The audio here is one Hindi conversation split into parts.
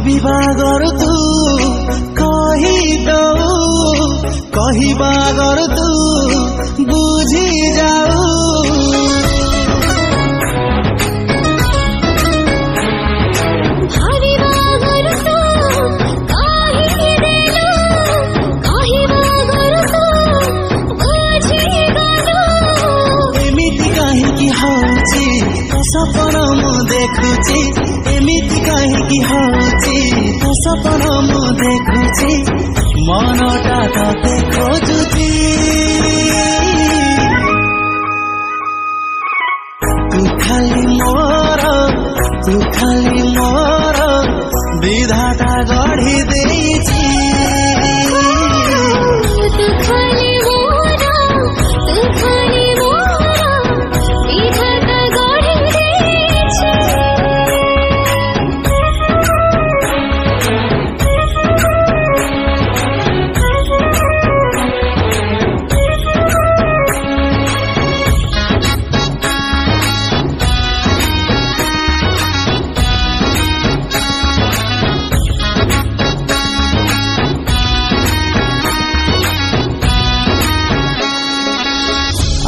भाविबागर तू कहिबागर तू बुझी जाऊ सपन मु देखुची एमिति कहीं हूँ तो सपन मु देखुची मनटा तते खोजुची तू खाली मोर विधाता गढ़ी देइची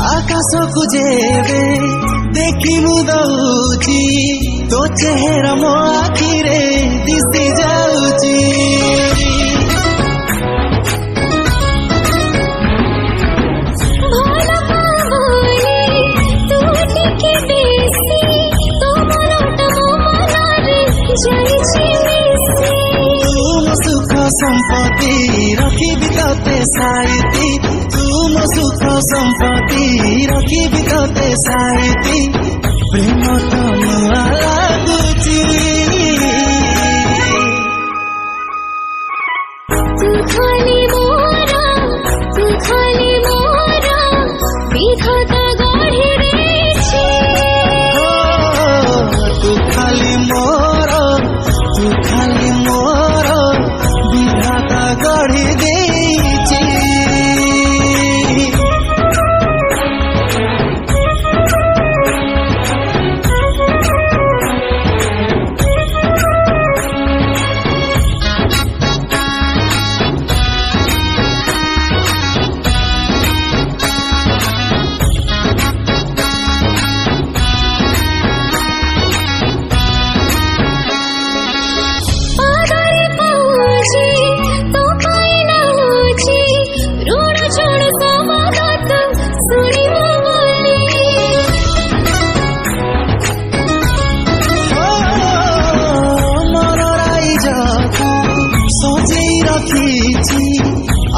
आकाश को जेबे देखी मुदौची तो चेहरा मो आखिरे दिसी जाऊची सुख संपत्ति रखी बिताते साइती तुम सुख संपत्ति रखी बिताते साइती प्रेम तम लागुची तू खाली मोरा विधाता गढ़ी देइची तू खाली मोर विधाता गढ़ी देइची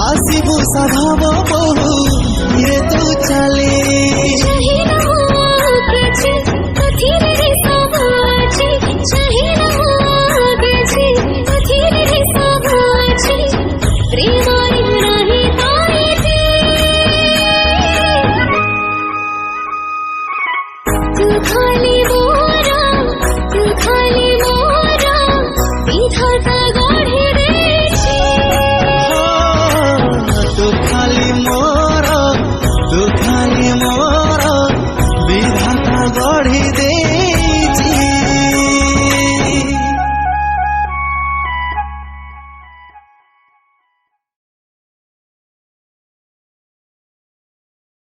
आसिबु साधव